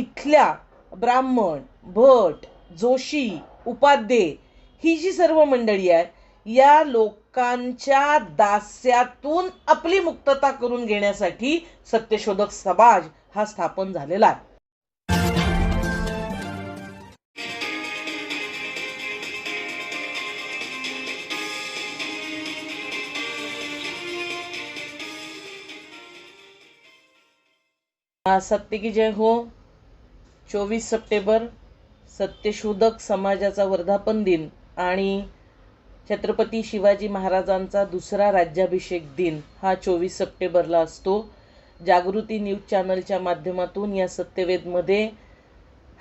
इथल्या ब्राह्मण, भट, जोशी, उपाध्ये ही जी सर्व मंडळी आहे या लोकांच्या दास्यातून आपली मुक्तता करून घेण्यासाठी सत्यशोधक समाज हा स्थापन झालेला आहे. सत्य की जय हो. 24 सप्टेंबर सत्यशोधक समाजाचा वर्धापन दिन आणि छत्रपती शिवाजी महाराजांचा दुसरा राज्याभिषेक दिन हा 24 सप्टेंबरला असतो. जागृती न्यूज चॅनलच्या माध्यमातून या सत्यवेदमध्ये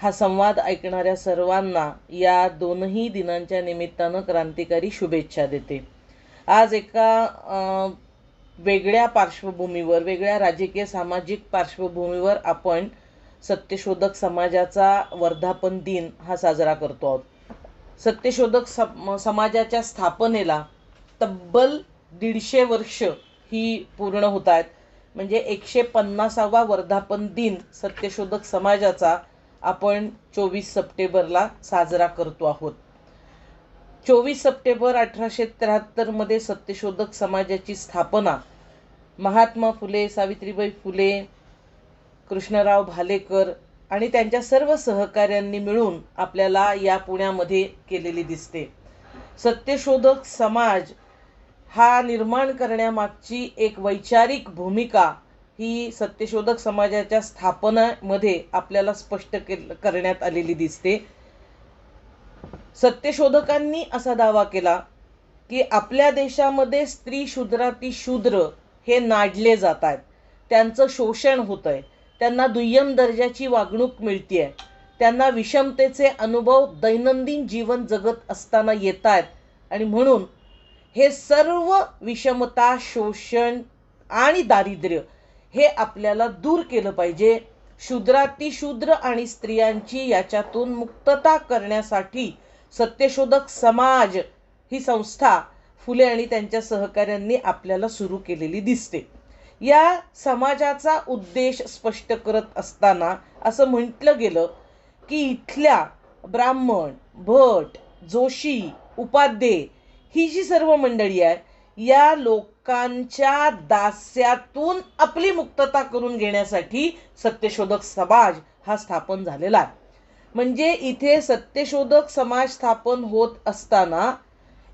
हा संवाद ऐकणाऱ्या सर्वांना या दोनही दिनांच्या निमित्तानं क्रांतिकारी शुभेच्छा देते. आज एका वेगळ्या पार्श्वभूमीवर, वेगळ्या राजकीय सामाजिक पार्श्वभूमीवर आपण सत्यशोधक समाजाचा वर्धापन दिन हा साजरा करतो आहोत. सत्यशोधक समाजाच्या स्थापनेला तब्बल 150 वर्ष ही पूर्ण होत आहेत. म्हणजे 150वा वर्धापन दिन सत्यशोधक समाजाचा आपण 24 सप्टेंबरला साजरा करतो आहोत. 24 सप्टेंबर 1873 मध्ये सत्यशोधक समाजाची स्थापना महात्मा फुले, सावित्रीबाई फुले, कृष्णराव भालेकर आणि त्यांच्या सर्व सहकाऱ्यांनी मिळून आपल्याला या पुण्यामध्ये केलेली दिसते. सत्यशोधक समाज हा निर्माण करण्यामागची एक वैचारिक भूमिका ही सत्यशोधक समाजाच्या स्थापनेमध्ये आपल्याला स्पष्ट करण्यात आलेली दिसते. सत्यशोधकांनी असा दावा केला की आपल्या देशामध्ये स्त्री शूद्रातिशूद्र हे नाडले जात आहेत, त्यांचं शोषण होत आहे, त्यांना दुय्यम दर्जाची वागणूक मिळते, त्यांना विषमतेचे अनुभव दैनंदिन जीवन जगत असताना येत आहेत आणि म्हणून हे सर्व विषमता, शोषण आणि दारिद्र्य हे आपल्याला दूर केलं पाहिजे. शूद्रातिशूद्र आणि स्त्रियांची याच्यातून मुक्तता करण्यासाठी सत्यशोधक समाज ही संस्था फुले आणि त्यांच्या सहकाऱ्यांनी आपल्याला सुरू केलेली दिसते. या समाजाचा उद्देश स्पष्ट करत असताना असं म्हटलं गेलं की इथल्या ब्राह्मण, भट, जोशी, उपाध्ये ही जी सर्व मंडळी आहे या लोकांच्या दास्यातून आपली मुक्तता करून घेण्यासाठी सत्यशोधक समाज हा स्थापन झालेला आहे. म्हणजे इथे सत्यशोधक समाज स्थापन होत असताना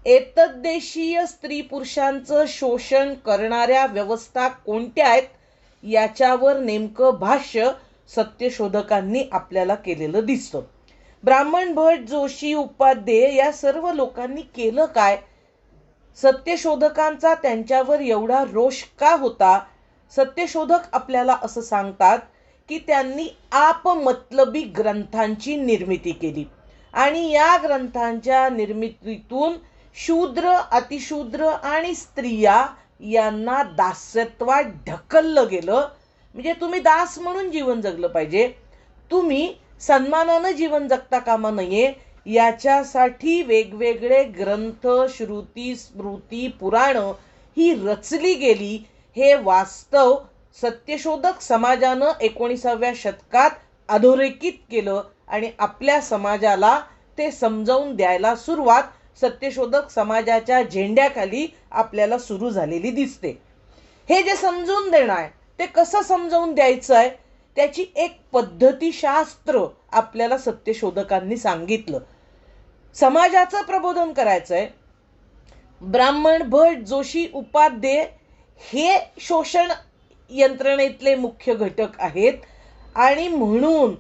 एतद्देशीय स्त्री पुरुषांचं शोषण करणाऱ्या व्यवस्था कोणत्या आहेत याच्यावर नेमकं भाष्य सत्यशोधकांनी आपल्याला केलेलं दिसतं. ब्राह्मण, भट, जोशी, उपाध्ये या सर्व लोकांनी केलं काय? सत्यशोधकांचा त्यांच्यावर एवढा रोष का होता? सत्यशोधक आपल्याला असं सांगतात की त्यांनी आपमतलबी ग्रंथांची निर्मिती केली आणि या ग्रंथांच्या निर्मितीतून शूद्र, अतिशूद्र आणि स्त्रिया यांना दास्यत्वात ढकललं गेलं. म्हणजे तुम्ही दास म्हणून जीवन जगलं पाहिजे, तुम्ही सन्मानानं जीवन जगता कामा नये याच्यासाठी वेगवेगळे ग्रंथ, श्रुती, स्मृती, पुराणं ही रचली गेली. हे वास्तव सत्यशोधक समाजानं 19व्या शतकात अधोरेखित केलं आणि आपल्या समाजाला ते समजावून द्यायला सुरुवात सत्यशोधक समाजाच्या झेंड्याखाली आपल्याला सुरू झालेली दिसते. हे जे समजून देणं आहे ते कसं समजावून द्यायचं आहे त्याची एक पद्धतीशास्त्र आपल्याला सत्यशोधकांनी सांगितलं. समाजाचं प्रबोधन करायचंय. ब्राह्मण, भट, जोशी, उपाध्ये हे शोषण यंत्रणेतले मुख्य घटक आहेत आणि म्हणून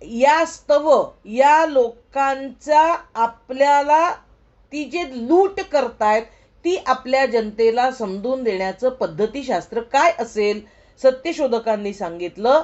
यास्तव या लोकांचा आपल्याला ती जे लूट करतायत ती आपल्या जनतेला समजून देण्याचं पद्धतीशास्त्र काय असेल? सत्यशोधकांनी सांगितलं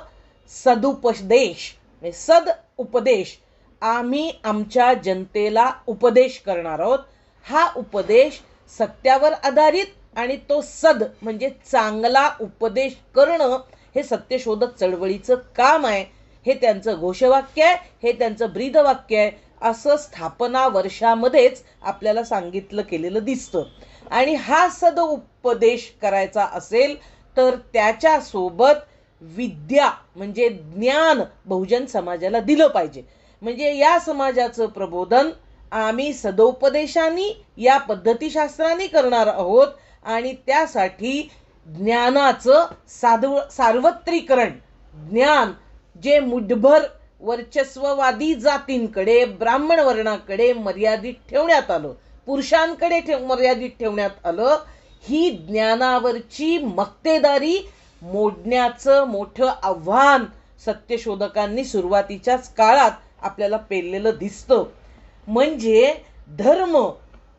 सदुपदेश, सद उपदेश. आम्ही आमच्या जनतेला उपदेश करणार आहोत. हा उपदेश सत्यावर आधारित आणि तो सद म्हणजे चांगला उपदेश करणं हे सत्यशोधक चळवळीचं काम आहे. हे त्यांचं घोषवाक्य आहे, हे त्यांचं ब्रीदवाक्य आहे. असं स्थापना वर्षामध्येच आपल्याला सांगितलं केलेलं दिसतं. आणि हा सद उपदेश करायचा असेल तर त्याच्यासोबत विद्या म्हणजे ज्ञान बहुजन समाजाला दिलं पाहिजे. म्हणजे या समाजाचं प्रबोधन आम्ही सदोपदेशाने या पद्धतीशास्त्राने करणार आहोत आणि त्यासाठी ज्ञानाचं सार्वत्रिकरण, ज्ञान जे मुठभर वर्चस्ववादी जातींकडे, ब्राह्मण वर्णाकडे मर्यादित ठेवण्यात आलं, पुरुषांकडे मर्यादित ठेवण्यात आलं, ही ज्ञानावरची मक्तेदारी मोडण्याचं मोठं आव्हान सत्यशोधकांनी सुरुवातीच्याच काळात आपल्याला पेरलेलं दिसतं. म्हणजे धर्म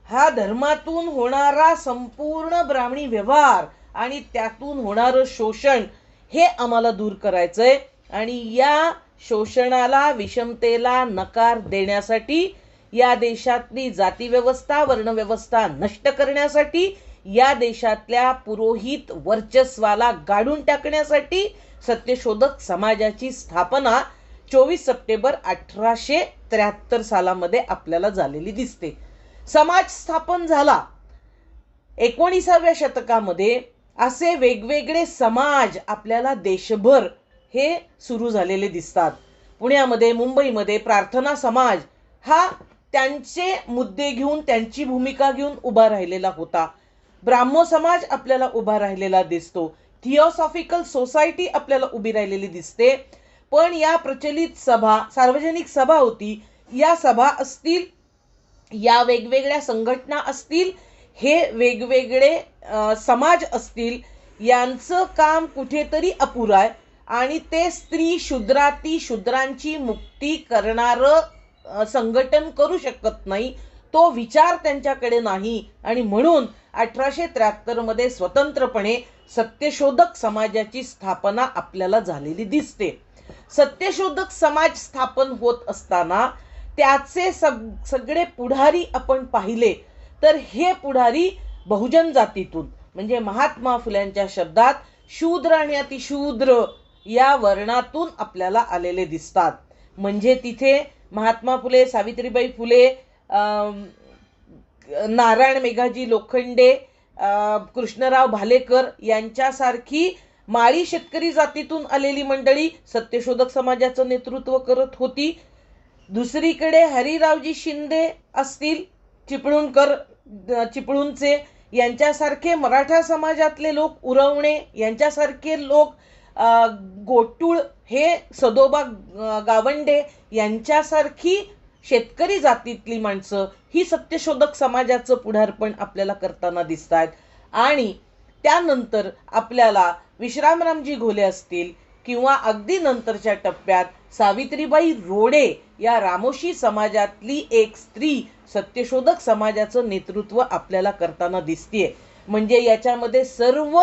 हा धर्मातून होणारा संपूर्ण ब्राह्मणी व्यवहार आणि त्यातून होणारं शोषण हे आम्हाला दूर करायचंय आणि या शोषणाला, विषमतेला नकार देण्यासाठी, या देशातली जातीव्यवस्था, वर्णव्यवस्था नष्ट करण्यासाठी, या देशातल्या पुरोहित वर्चस्वाला गाडून टाकण्यासाठी सत्यशोधक समाजाची स्थापना 24 सप्टेंबर 1873 सालामध्ये आपल्याला झालेली दिसते. समाज स्थापन झाला. 19व्या शतकामध्ये असे वेगवेगळे समाज आपल्याला देशभर हे सुरू झालेले दिसतात. पुण्यामध्ये, मुंबईमध्ये प्रार्थना समाज हा त्यांचे मुद्दे घेऊन, त्यांची भूमिका घेऊन उभा राहिलेला होता. ब्राह्मो समाज आपल्याला उभा राहिलेला दिसतो. थिओसॉफिकल सोसायटी आपल्याला उभी राहिलेली दिसते. पण या प्रचलित सभा, सार्वजनिक सभा होती, या सभा असतील, या वेगवेगळ्या संघटना असतील, हे वेगवेगळे समाज असतील, यांचं काम कुठेतरी अपुरं आहे आणि ते स्त्री शूद्राती शूद्रांची मुक्ती करणारं संघटन करू शकत नाही. तो विचार त्यांच्याकडे नाही आणि म्हणून 1873 मध्ये स्वतंत्रपणे सत्यशोधक समाजाची स्थापना आपल्याला झालेली दिसते. सत्यशोधक समाज स्थापन होत असताना त्याचे सगळे पुढारी आपण पाहिले तर हे पुढारी बहुजन जातीतून, म्हणजे महात्मा फुल्यांच्या शब्दात शूद्र आणि अतिशूद्र या वर्णातून आपल्याला आलेले दिसतात. म्हणजे तिथे महात्मा फुले, सावित्रीबाई फुले, नारायण मेघाजी लोखंडे, कृष्णराव भालेकर यांच्यासारखी माळी शेतकरी जातीतून आलेली मंडळी सत्यशोधक समाजाचं नेतृत्व करत होती. दुसरीकडे हरिरावजी शिंदे असतील, चिपळूणचे, यांच्यासारखे मराठा समाजातले लोक, उरवणे यांच्यासारखे लोक, गोटूळ हे सदोबा गावंडे यांच्यासारखी शेतकरी जातीतली माणसं ही सत्यशोधक समाजाचं पुढारपण आपल्याला करताना दिसत आहेत. आणि त्यानंतर आपल्याला विश्रामरामजी घोले असतील किंवा अगदी नंतरच्या टप्प्यात सावित्रीबाई रोडे या रामोशी समाजातली एक स्त्री सत्यशोधक समाजाचं नेतृत्व आपल्याला करताना दिसतेय. म्हणजे याच्यामध्ये सर्व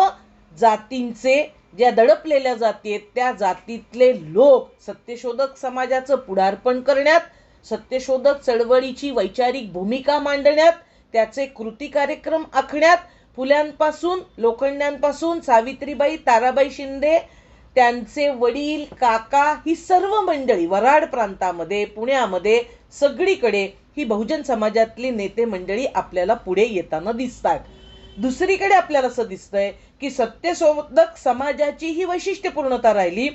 जातींचे, ज्या दडपलेल्या जाती आहेत त्या जातीतले लोक सत्यशोधक समाजाचं पुढारपण करण्यात, सत्यशोधक चळवळीची वैचारिक भूमिका मांडण्यात, त्याचे कृती कार्यक्रम आखण्यात, फुल्यांपासून, लोखंड्यांपासून सावित्रीबाई, ताराबाई शिंदे, त्यांचे वडील, काका, ही सर्व मंडळी वराड प्रांतामध्ये, पुण्यामध्ये, सगळीकडे ही बहुजन समाजातली नेते मंडळी आपल्याला पुढे येताना दिसतात. दुसरीकडे आपल्याला असं दिसतंय की सत्यशोधक समाजाची ही वैशिष्ट्यपूर्णता राहिली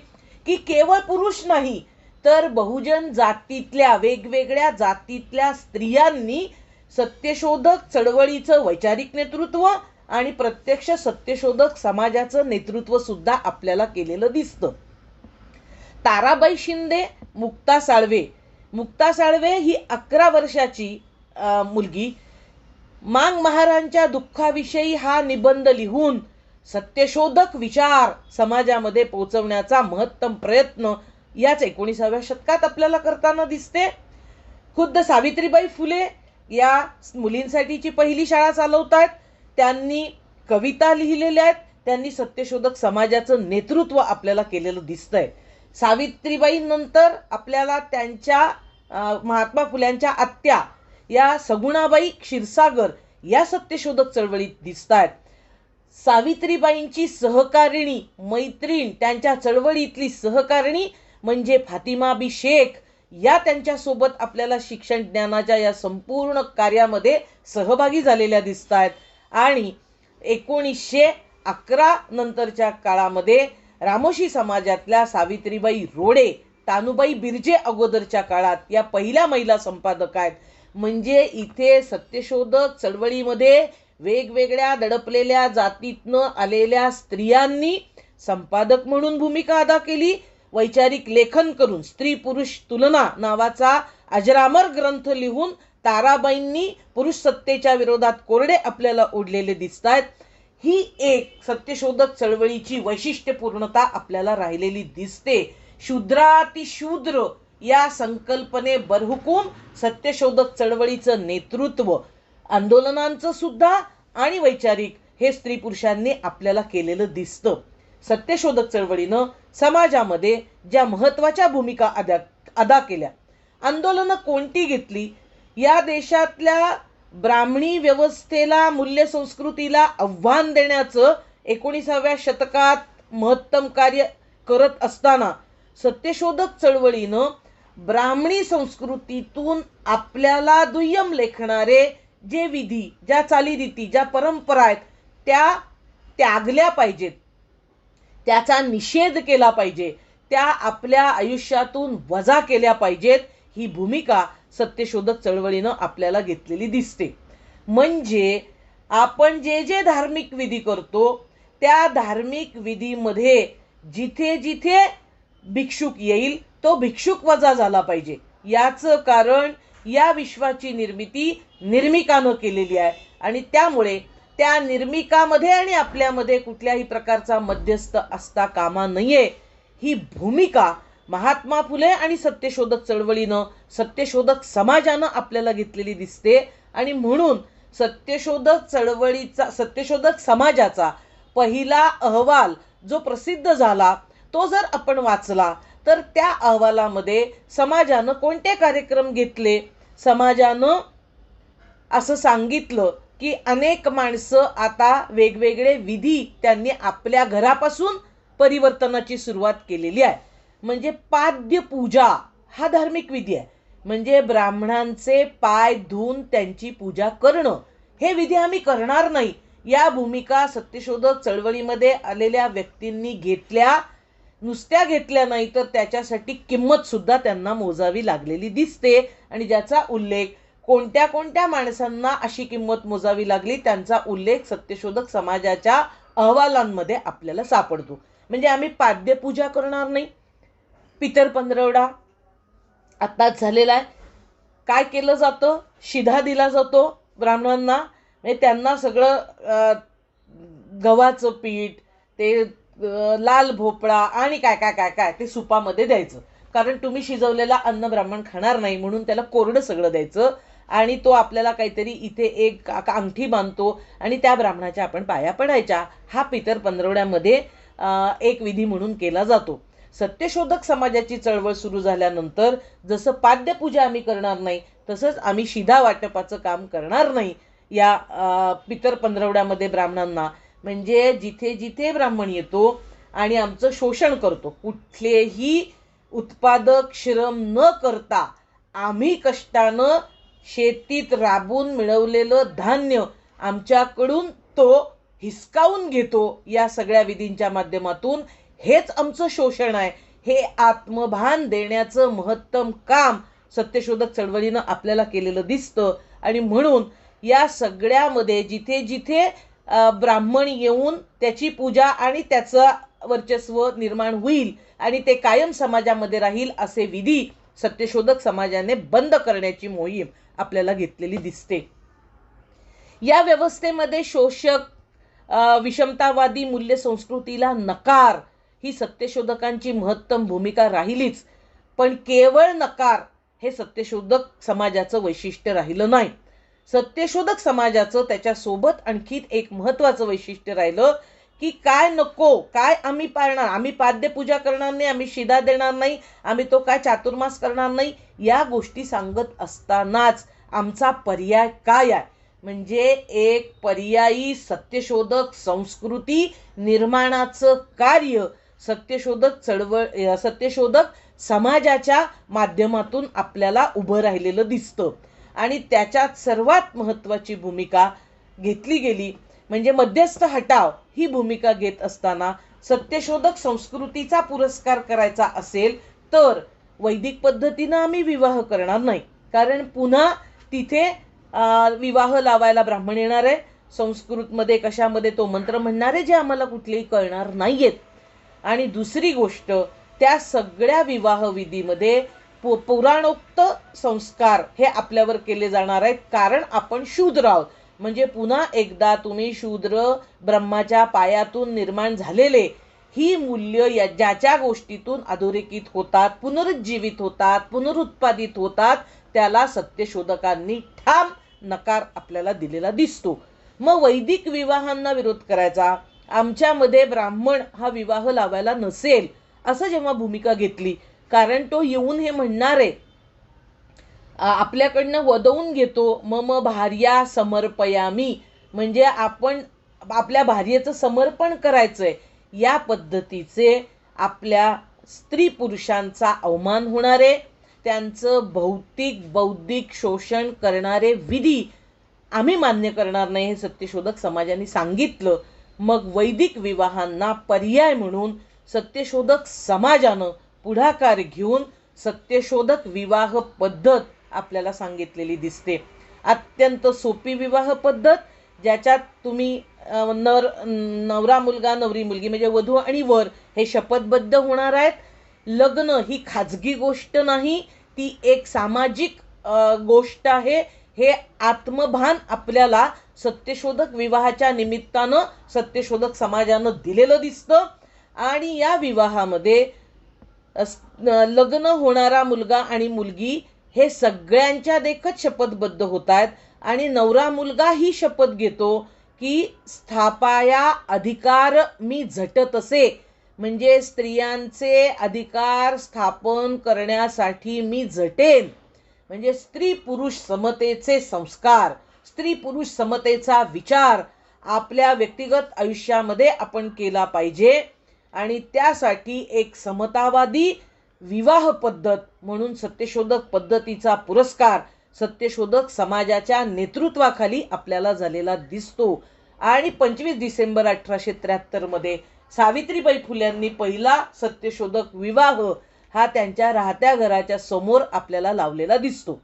की केवळ पुरुष नाही तर बहुजन जातीतल्या, वेगवेगळ्या जातीतल्या स्त्रियांनी सत्यशोधक चळवळीचं वैचारिक नेतृत्व आणि प्रत्यक्ष सत्यशोधक समाजाचं नेतृत्व सुद्धा आपल्याला केलेलं दिसतं. ताराबाई शिंदे, मुक्ता साळवे ही 11 वर्षाची मुलगी मांग महाराजांच्या दुःखाविषयी हा निबंध लिहून सत्यशोधक विचार समाजामध्ये पोहोचवण्याचा महत्तम प्रयत्न याच 19व्या शतकात आपल्याला करताना दिसते. खुद्द सावित्रीबाई फुले या मुलींसाठीची पहिली शाळा चालवतात. त्यांनी कविता लिहिलेल्या आहेत, त्यांनी सत्यशोधक समाजाचं नेतृत्व आपल्याला केलेलं दिसतंय. सावित्रीबाई नंतर आपल्याला त्यांच्या महात्मा फुल्यांच्या आत्या या सगुणाबाई क्षीरसागर या सत्यशोधक चळवळीत दिसतात. सावित्रीबाईंची सहकारिणी, मैत्रीण, त्यांच्या चळवळीतली सहकारिणी म्हणजे फातिमाबी शेख या त्यांच्यासोबत आपल्याला शिक्षण ज्ञानाच्या या संपूर्ण कार्यामध्ये सहभागी झालेल्या दिसतात. आणि 1911 नंतरच्या काळामध्ये रामोशी समाजातल्या सावित्रीबाई रोडे, तानुबाई बिर्जे अगोदरच्या काळात या पहिल्या महिला संपादक आहेत. म्हणजे इथे सत्यशोधक चळवळीमध्ये वेगवेगळ्या दडपलेल्या जातीतनं आलेल्या स्त्रियांनी संपादक म्हणून भूमिका अदा केली. वैचारिक लेखन करून स्त्री पुरुष तुलना नावाचा अजरामर ग्रंथ लिहून ताराबाईंनी पुरुष सत्तेच्या विरोधात कोरडे आपल्याला ओढलेले दिसत आहेत. ही एक सत्यशोधक चळवळीची वैशिष्ट्यपूर्णता आपल्याला राहिलेली दिसते. शूद्रातिशूद्र या संकल्पने बरहुकूम सत्यशोधक चळवळीचं नेतृत्व आंदोलनांचं सुद्धा आणि वैचारिक हे स्त्री पुरुषांनी आपल्याला केलेलं दिसतं. सत्यशोधक चळवळीनं समाजामध्ये ज्या महत्त्वाच्या भूमिका अदा केल्या, आंदोलनं कोणती घेतली, या देशातल्या ब्राह्मणी व्यवस्थेला, मूल्य संस्कृतीला आव्हान देण्याचं 19व्या शतकात महत्तम कार्य करत असताना सत्यशोधक चळवळीनं ब्राह्मणी संस्कृतीतून आपल्याला दुय्यम लेखणारे जे विधी, ज्या चालीरीती, ज्या परंपरा आहेत त्या त्यागल्या पाहिजेत, त्याचा निषेध केला पाहिजे, त्या आपल्या आयुष्यातून वजा केल्या पाहिजेत. ही भूमिका सत्यशोधक चळवळीनं आपल्याला घेतलेली दिसते. म्हणजे आपण जे जे धार्मिक विधी करतो त्या धार्मिक विधीमध्ये जिथे जिथे भिक्षुक येईल तो भिक्षुक वजा झाला पाहिजे. याचं कारण या विश्वाची निर्मिती निर्मिकानं केलेली आहे आणि त्यामुळे त्या निर्मिकामध्ये आणि आपल्यामध्ये कुठल्याही प्रकारचा मध्यस्थ असता कामा नये. ही भूमिका महात्मा फुले आणि सत्यशोधक चळवळीनं, सत्यशोधक समाजानं आपल्याला घेतलेली दिसते. आणि म्हणून सत्यशोधक समाजाचा पहिला अहवाल जो प्रसिद्ध झाला तो जर आपण वाचला तर त्या अहवालामध्ये समाजानं कोणते कार्यक्रम घेतले, समाजानं असं सांगितलं की अनेक माणसं आता वेगवेगळे विधी त्यांनी आपल्या घरापासून परिवर्तनाची सुरुवात केलेली आहे. म्हणजे पाद्य पूजा हा धार्मिक विधी आहे. म्हणजे ब्राह्मणांचे पाय धुवून त्यांची पूजा करणं, हे विधी आम्ही करणार नाही. या भूमिका सत्यशोधक चळवळीमध्ये आलेल्या व्यक्तींनी घेतल्या. नुसत्या घेतल्या नाही तर त्याच्यासाठी किंमत सुद्धा त्यांना मोजावी लागलेली दिसते. आणि ज्याचा उल्लेख कोणत्या कोणत्या माणसांना अशी किंमत मोजावी लागली त्यांचा उल्लेख सत्यशोधक समाजाच्या अहवालांमध्ये आपल्याला सापडतो. म्हणजे आम्ही पाद्यपूजा करणार नाही. पितर पंधरवडा आत्ताच झालेला आहे. काय केलं जातं? शिधा दिला जातो ब्राह्मणांना. म्हणजे त्यांना सगळं गव्हाचं पीठ, ते लाल भोपळा आणि काय काय काय काय ते सुपामध्ये द्यायचं. कारण तुम्ही शिजवलेला अन्न ब्राह्मण खाणार नाही म्हणून त्याला कोरडं सगळं द्यायचं. आणि तो आपल्याला काहीतरी इथे एक अंगठी बांधतो आणि त्या ब्राह्मणाच्या आपण पाया पडायच्या. हा पितर पंधरवड्यामध्ये एक विधी म्हणून केला जातो. सत्यशोधक समाजाची चळवळ सुरू झाल्यानंतर जसं पाद्यपूजा आम्ही करणार नाही तसंच आम्ही शिधा वाटपाचं काम करणार नाही या पितर पंधरवड्यामध्ये ब्राह्मणांना. म्हणजे जिथे जिथे ब्राह्मण येतो आणि आमचं शोषण करतो, कुठलेही उत्पादक श्रम न करता आम्ही कष्टानं शेतीत राबून मिळवलेलं धान्य आमच्याकडून तो हिसकावून घेतो. या सगळ्या विधींच्या माध्यमातून हेच आमचं शोषण आहे हे आत्मभान देण्याचं महत्तम काम सत्यशोधक चळवळीनं आपल्याला केलेलं दिसतं. आणि म्हणून या सगळ्यामध्ये जिथे जिथे ब्राह्मण येऊन त्याची पूजा आणि त्याचं वर्चस्व निर्माण होईल आणि ते कायम समाजामध्ये राहील असे विधी सत्यशोधक समाजाने बंद करण्याची मोहीम आपल्याला घेतलेली दिसते. या व्यवस्थेमध्ये शोषक, विषमतावादी मूल्य संस्कृतीला नकार ही सत्यशोधकांची महत्तम भूमिका राहिलीच. पण केवळ नकार हे सत्यशोधक समाजाचं वैशिष्ट्य राहिलं नाही. सत्यशोधक समाजाचं त्याच्यासोबत आणखी एक महत्त्वाचं वैशिष्ट्य राहिलं की काय नको, काय आम्ही पाळणार, आम्ही पाद्यपूजा करणार नाही, आम्ही शिधा देणार नाही, आम्ही तो काय चातुर्मास करणार नाही. या गोष्टी सांगत असतानाच आमचा पर्याय काय आहे, म्हणजे एक पर्यायी सत्यशोधक संस्कृती निर्माणाचं कार्य सत्यशोधक समाजाच्या माध्यमातून आपल्याला उभं राहिलेलं दिसतं. आणि त्याच्यात सर्वात महत्त्वाची भूमिका घेतली गेली म्हणजे मध्यस्थ हटाव ही भूमिका घेत असताना सत्यशोधक संस्कृतीचा पुरस्कार करायचा असेल तर वैदिक पद्धतीनं आम्ही विवाह करणार नाही, कारण पुन्हा तिथे विवाह लावायला ब्राह्मण येणार आहे, संस्कृतमध्ये कशामध्ये तो मंत्र म्हणणार आहे जे आम्हाला कुठलेही कळणार नाहीयेत. आणि दुसरी गोष्ट, त्या सगळ्या विवाह विधीमध्ये पुराणोक्त संस्कार हे आपल्यावर केले जाणार आहेत, कारण आपण शूद्र आहोत. म्हणजे पुन्हा एकदा तुम्ही शूद्र ब्रह्माच्या पायातून निर्माण झालेले ही मूल्य ज्याच्या गोष्टीतून अधोरेखित होतात, पुनरुज्जीवित होतात, पुनरुत्पादित होतात, त्याला सत्यशोधकांनी ठाम नकार आपल्याला दिलेला दिसतो. मग वैदिक विवाहांना विरोध करायचा, आमच्यामध्ये ब्राह्मण हा विवाह लावायला नसेल असं जेव्हा भूमिका घेतली, कारण तो येऊन हे म्हणणार आहे आपल्याकडनं वदवून घेतो, मम भार्या समर्पयामी, म्हणजे आपण आपल्या भार्येचं समर्पण करायचंय, या पद्धतीचे आपल्या स्त्री पुरुषांचा अवमान होणारे, त्यांचं भौतिक बौद्धिक शोषण करणारे विधी आम्ही मान्य करणार नाही हे सत्यशोधक समाजाने सांगितलं. मग वैदिक विवाहांना पर्याय म्हणून सत्यशोधक समाजानं पुढाकार घेऊन सत्यशोधक विवाह पद्धत आपल्याला सांगितलेली दिसते. अत्यंत सोपी विवाह पद्धत, ज्याच्यात तुम्ही नवरा मुलगा नवरी मुलगी म्हणजे वधू आणि वर हे शपथबद्ध होणार आहेत. लग्न ही खाजगी गोष्ट नाही, ती एक सामाजिक गोष्ट आहे, हे आत्मभान आपल्याला सत्यशोधक विवाहाच्या निमित्तानं सत्यशोधक समाजानं दिलेलं दिसतं. आणि या विवाहामध्ये लग्न होणारा मुलगा आणि मुलगी हे सगळ्यांच्या देखत शपथबद्ध होत आहेत. आणि नवरा मुलगा ही शपथ घेतो की स्थापाया अधिकार मी झटत असे, म्हणजे स्त्रियांचे अधिकार स्थापन करण्यासाठी मी झटेन. म्हणजे स्त्री पुरुष समतेचे संस्कार, स्त्री पुरुष समतेचा विचार आपल्या व्यक्तिगत आयुष्यामध्ये आपण केला पाहिजे. आणि त्यासाठी एक समतावादी विवाह पद्धत म्हणून सत्यशोधक पद्धतीचा पुरस्कार सत्यशोधक समाजाच्या नेतृत्वाखाली आपल्याला झालेला दिसतो. आणि 25 डिसेंबर 1873 मध्ये सावित्रीबाई फुल्यांनी पहिला सत्यशोधक विवाह हा त्यांच्या राहत्या घराच्या समोर आपल्याला लावलेला दिसतो.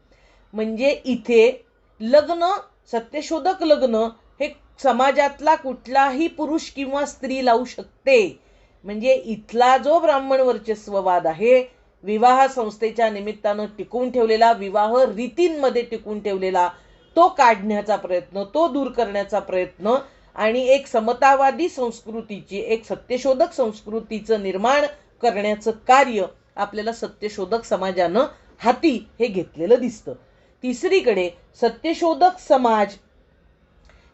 म्हणजे इथे लग्न, सत्यशोधक लग्न हे समाजातला कुठलाही पुरुष किंवा स्त्री लावू शकते. म्हणजे इथला जो ब्राह्मण वर्चस्ववाद आहे, विवाह संस्थेच्या निमित्तानं टिकून ठेवलेला, विवाह रीतींमध्ये टिकून ठेवलेला, तो काढण्याचा प्रयत्न, तो दूर करण्याचा प्रयत्न आणि एक समतावादी संस्कृतीची, एक सत्यशोधक संस्कृतीचं निर्माण करण्याचं कार्य आपल्याला सत्यशोधक समाजानं हाती हे घेतलेलं दिसतं. तिसरीकडे सत्यशोधक समाज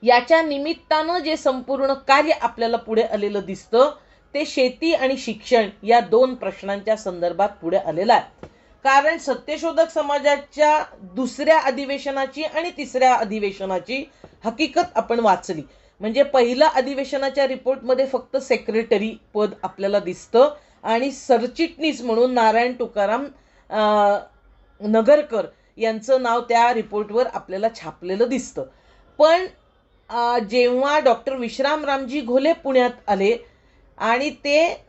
याच्या निमित्तानं जे संपूर्ण कार्य आपल्याला पुढे आलेलं दिसतं ते शेती आणि शिक्षण या दोन प्रश्नांच्या संदर्भात पुढे आलेलं आहे. कारण सत्यशोधक समाजाच्या दुसऱ्या अधिवेशनाची आणि तिसऱ्या अधिवेशनाची हकीकत आपण वाचली. म्हणजे पहिल्या अधिवेशनाच्या रिपोर्टमध्ये फक्त सेक्रेटरी पद आपल्याला दिसतं आणि सरचिटणीस म्हणून नारायण तुकाराम नगरकर यांचं नाव त्या रिपोर्टवर आपल्याला छापलेलं दिसतं. पण जेव्हा डॉक्टर विश्रामरामजी घोले पुण्यात आले आणि ते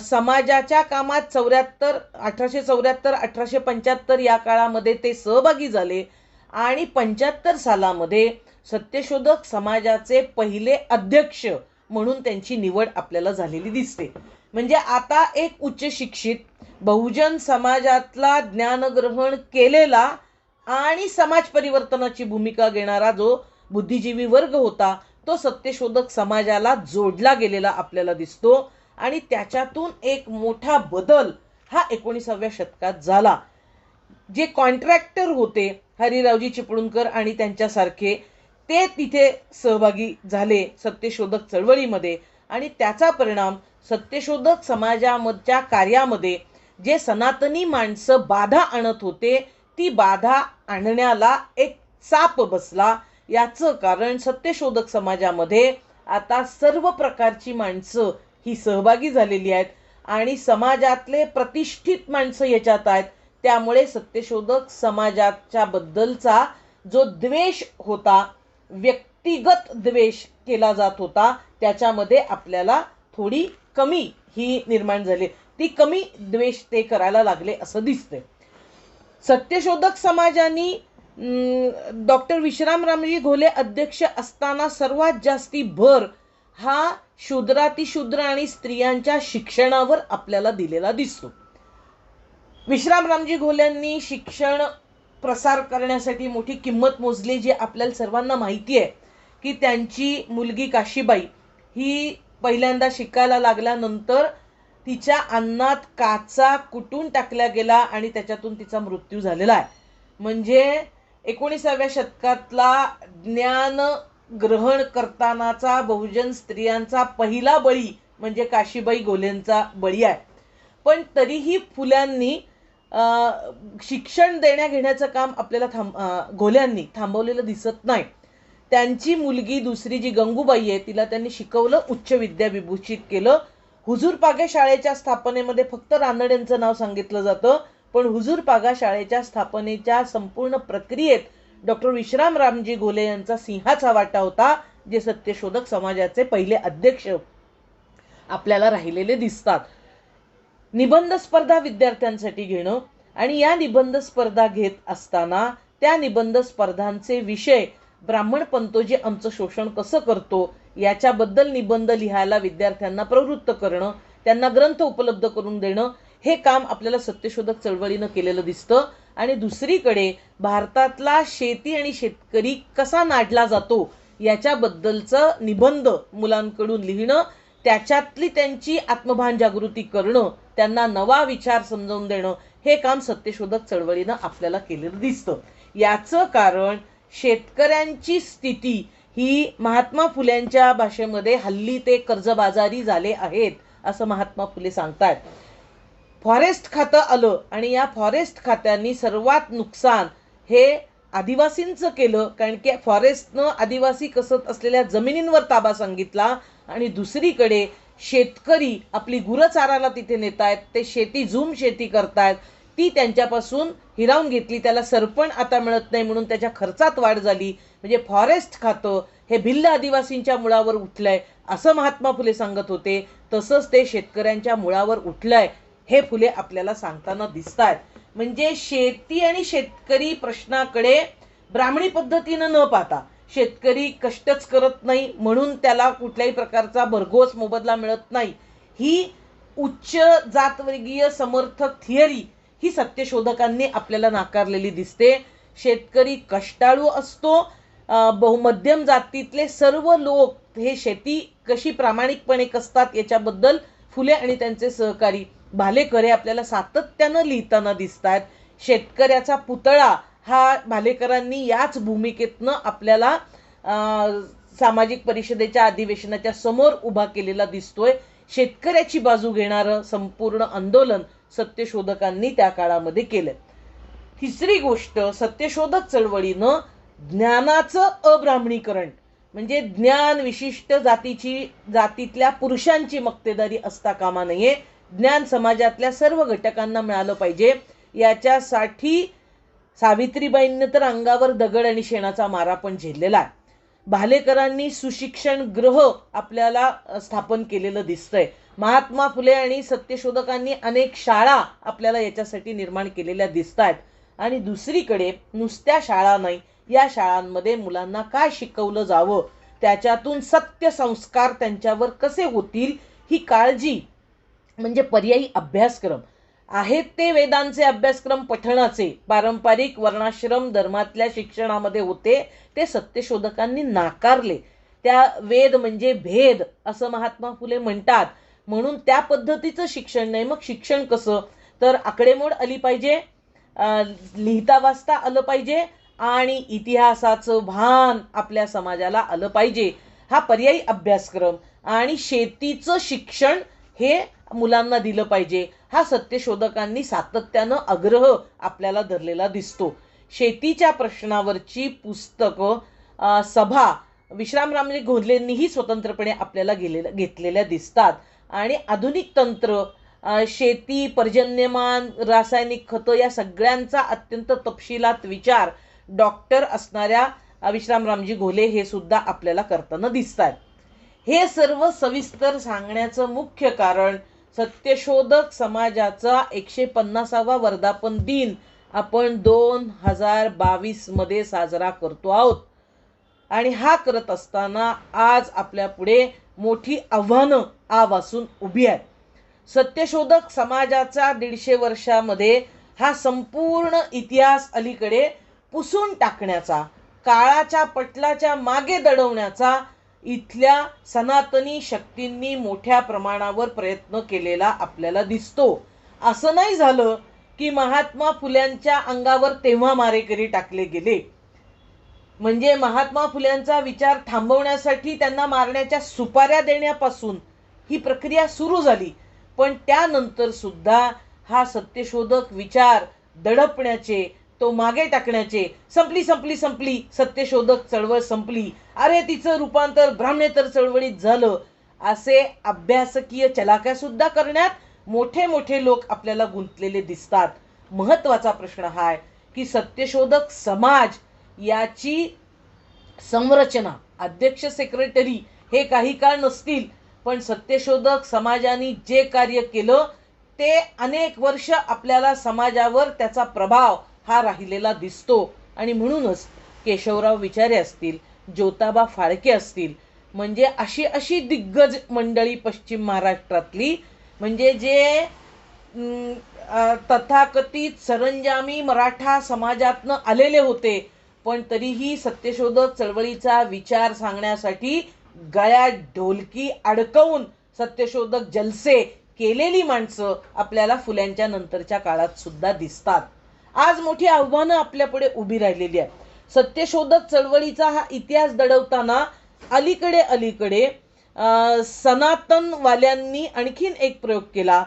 समाजाच्या कामात 1874-1875 या काळामध्ये ते सहभागी झाले आणि 75 सालामध्ये सत्यशोधक समाजाचे पहिले अध्यक्ष म्हणून त्यांची निवड आपल्याला झालेली दिसते. म्हणजे आता एक उच्च शिक्षित बहुजन समाजातला ज्ञानग्रहण केलेला आणि समाज परिवर्तनाची भूमिका घेणारा जो बुद्धिजीवी वर्ग होता तो सत्यशोधक समाजाला जोडला गेलेला आपल्याला दिसतो. आणि त्याच्यातून एक मोठा बदल हा 19व्या शतकात झाला. जे कॉन्ट्रॅक्टर होते हरिरावजी चिपळूणकर आणि त्यांच्यासारखे, ते तिथे सहभागी झाले सत्यशोधक चळवळीमध्ये आणि त्याचा परिणाम सत्यशोधक समाजाच्या कार्यामध्ये जे सनातनी माणसं बाधा आणत होते ती बाधा आणण्याला एक चाप बसला. याचं कारण सत्यशोधक समाजामध्ये आता सर्व प्रकारची माणसं ही सहभागी झालेली आहेत आणि समाजातले प्रतिष्ठित माणसं याच्यात आहेत. त्यामुळे सत्यशोधक समाजाच्या बद्दलचा जो द्वेष होता, व्यक्तिगत द्वेष केला जात होता, त्याच्यामध्ये आपल्याला थोडी कमी ही निर्माण झाली, ती कमी द्वेष ते करायला लागले असं दिसतंय. सत्यशोधक समाजाने डॉक्टर विश्रामरामजी घोले अध्यक्ष असताना सर्वात जास्ती भर हा शूद्रातिशूद्र आणि स्त्रियांच्या शिक्षणावर आपल्याला दिलेला दिसतो. विश्रामरामजी घोलेंनी शिक्षण प्रसार करण्यासाठी मोठी किंमत मोजली, जी आपल्याला सर्वांना माहिती आहे की त्यांची मुलगी काशीबाई ही पहिल्यांदा शिकायला लागल्यानंतर तिच्या अन्नात काचा कुटून टाकल्या गेला आणि त्याच्यातून तिचा मृत्यू झालेला आहे. म्हणजे 19व्या शतकातला ज्ञान ग्रहण करतानाचा बहुजन स्त्रियांचा पहिला बळी म्हणजे काशीबाई घोलेंचा बळी आहे. पण तरीही फुल्यांनी शिक्षण देण्या घेण्याचं काम आपल्याला घोल्यांनी थांबवलेलं दिसत नाही. त्यांची मुलगी दुसरी जी गंगूबाई आहे तिला त्यांनी शिकवलं, उच्च विद्या विभूषित केलं. हुजूरपागा शाळेच्या स्थापनेमध्ये फक्त रानडेंचं नाव सांगितलं जातं, पण हुजूरपागा शाळेच्या स्थापनेच्या संपूर्ण प्रक्रियेत डॉक्टर विश्रामरामजी घोले यांचा सिंहाचा वाटा होता, जे सत्यशोधक समाजाचे पहिले अध्यक्ष आपल्याला राहिलेले दिसतात. निबंध स्पर्धा विद्यार्थ्यांसाठी घेणं आणि या निबंध स्पर्धा घेत असताना त्या निबंध स्पर्धांचे विषय ब्राह्मण पंतोजी आमचं शोषण कसं करतो याच्याबद्दल निबंध लिहायला विद्यार्थ्यांना प्रवृत्त करणं, त्यांना ग्रंथ उपलब्ध करून देणं, हे काम आपल्याला सत्यशोधक चळवळीनं केलेलं दिसतं. आणि दुसरीकडे भारतातला शेती आणि शेतकरी कसा नाडला जातो याच्याबद्दलचं निबंध मुलांकडून लिहिणं, त्याच्यातली त्यांची आत्मभान जागृती करणं, त्यांना नवा विचार समजावून देणं, हे काम सत्यशोधक चळवळीनं आपल्याला केलेलं दिसतं. याचं कारण शेतकऱ्यांची स्थिती ही महात्मा फुल्यांच्या भाषेमध्ये हल्ली ते कर्जबाजारी झाले आहेत असं महात्मा फुले सांगतात. फॉरेस्ट खातं आलं आणि या फॉरेस्ट खात्यांनी सर्वात नुकसान हे आदिवासींचं केलं, कारण की फॉरेस्टनं आदिवासी कसत असलेल्या जमिनींवर ताबा सांगितला आणि दुसरीकडे शेतकरी आपली गुरं चाराला तिथे नेत आहेत, ते शेती झूम शेती करतायत, ती त्यांच्यापासून हिरावून घेतली. त्याला सरपण आता मिळत नाही म्हणून त्याच्या खर्चात वाढ झाली. म्हणजे फॉरेस्ट खातं हे भिल्ल आदिवासींच्या मुळावर उठलंय असं महात्मा फुले सांगत होते. तसंच ते शेतकऱ्यांच्या मुळावर उठलंय हे फुले आपल्याला सांगताना दिसतात. म्हणजे शेती आणि शेतकरी प्रश्नाकडे ब्राह्मणी पद्धतीनं न पाहता, शेतकरी कष्टच करत नाही म्हणून त्याला कुठल्याही प्रकारचा भरघोस मोबदला मिळत नाही, ही उच्च जातवर्गीय समर्थक थिअरी ही सत्यशोधकांनी आपल्याला नाकारलेली दिसते. शेतकरी कष्टाळू असतो. बहुमध्यम जातीतले सर्व लोक हे शेती कशी प्रामाणिकपणे कसतात याच्याबद्दल फुले आणि त्यांचे सहकारी भालेकर हे आपल्याला सातत्यानं लिहिताना दिसतात. शेतकऱ्याचा पुतळा हा भालेकरांनी याच भूमिकेतनं आपल्याला सामाजिक परिषदेच्या अधिवेशनाच्या समोर उभा केलेला दिसतोय. शेतकऱ्याची बाजू घेणारं संपूर्ण आंदोलन सत्यशोधकांनी त्या काळामध्ये केलं. तिसरी गोष्ट, सत्यशोधक चळवळीनं ज्ञानाचं अब्राह्मणीकरण म्हणजे ज्ञान विशिष्ट जातीतल्या पुरुषांची मक्तेदारी असता कामा नये, ज्ञान समाजातल्या सर्व घटकांना मिळालं पाहिजे. याच्यासाठी सावित्रीबाईंनी तर अंगावर दगड आणि शेणाचा मारा पण झेललेला आहे. भालेकरांनी सुशिक्षण गृह आपल्याला स्थापन केलेलं दिसतंय. महात्मा फुले आणि सत्यशोधकांनी अनेक शाळा आपल्याला याच्यासाठी निर्माण केलेल्या दिसत आहेत. आणि दुसरीकडे नुसत्या शाळा नाही, या शाळांमध्ये मुलांना काय शिकवलं जावं, त्याच्यातून सत्य संस्कार त्यांच्यावर कसे होतील ही काळजी म्हणजे पर्यायी अभ्यासक्रम आहेत. ते वेदांचे अभ्यासक्रम पठणाचे पारंपरिक वर्णाश्रम धर्मातल्या शिक्षणामध्ये होते, ते सत्यशोधकांनी नाकारले. त्या वेद म्हणजे भेद असं महात्मा फुले म्हणतात, म्हणून त्या पद्धतीचं शिक्षण नाही. मग शिक्षण कसं, तर आकडेमोड आली पाहिजे, लिहिता वाचता आलं पाहिजे आणि इतिहासाचं भान आपल्या समाजाला आलं पाहिजे. हा पर्यायी अभ्यासक्रम आणि शेतीचं शिक्षण हे मुलांना दिलं पाहिजे, हा सत्यशोधकांनी सातत्यानं आग्रह आपल्याला धरलेला दिसतो. शेतीच्या प्रश्नावरची पुस्तकं, सभा विश्रामरामजी घोलेंनीही स्वतंत्रपणे आपल्याला घेतलेल्या दिसतात. आणि आधुनिक तंत्र, शेती, पर्जन्यमान, रासायनिक खतं या सगळ्यांचा अत्यंत तपशिलात विचार डॉक्टर असणाऱ्या विश्रामरामजी घोले हे सुद्धा आपल्याला करताना दिसतात. हे सर्व सविस्तर सांगण्याचं मुख्य कारण सत्यशोधक समाजाचा 150वा वर्धापन दिन आपण 2022 मध्ये साजरा करतो आहोत. आणि हा करत असताना आज आपल्या पुढे मोठी आव्हानं आवासून उभी आहेत. सत्यशोधक समाजाचा 150 वर्षामध्ये हा संपूर्ण इतिहास अलीकडे पुसून टाकण्याचा, काळाच्या पटलाच्या मागे दडवण्याचा इथल्या सनातनी शक्तींनी मोठ्या प्रमाणावर प्रयत्न केलेला आपल्याला दिसतो. असं नाही झालं की महात्मा फुल्यांच्या अंगावर तेव्हा मारेकरी टाकले गेले. म्हणजे महात्मा फुल्यांचा विचार थांबवण्यासाठी त्यांना मारण्याच्या सुपाऱ्या देण्यापासून ही प्रक्रिया सुरू झाली. पण त्यानंतर सुद्धा हा सत्यशोधक विचार दडपण्याचे, तो मागे टाकण्याचे, संपली संपली संपली सत्यशोधक चळवळ संपली, अरे तिचं रूपांतर ब्राह्मणेतर चळवळीत झालं, असे अभ्यासकीय चलाख्या सुद्धा करण्यात मोठे मोठे लोक आपल्याला गुंतलेले दिसतात. महत्वाचा प्रश्न हा आहे की सत्यशोधक समाज याची संरचना, अध्यक्ष सेक्रेटरी हे काही काळ नसतील, पण सत्यशोधक समाजाने जे कार्य केलं ते अनेक वर्ष आपल्याला समाजावर त्याचा प्रभाव हा राहिलेला दिसतो. आणि म्हणूनच केशवराव विचारे असतील, ज्योतिबा फाळके असतील, म्हणजे अशी अशी दिग्गज मंडळी पश्चिम महाराष्ट्रातली, म्हणजे जे तथाकथित सरंजामी मराठा समाजातनं आलेले होते, पण तरीही सत्यशोधक चळवळीचा विचार सांगण्यासाठी गळ्यात ढोलकी अडकवून सत्यशोधक जलसे केलेली माणसं आपल्याला फुल्यांच्या नंतरच्या काळात सुद्धा दिसतात. आज मोठी आव्हानं आपल्यापुढे उभी राहिलेली आहेत. सत्यशोधक चळवळीचा हा इतिहास दडवताना अलीकडे सनातनवाल्यांनी आणखीन एक प्रयोग केला.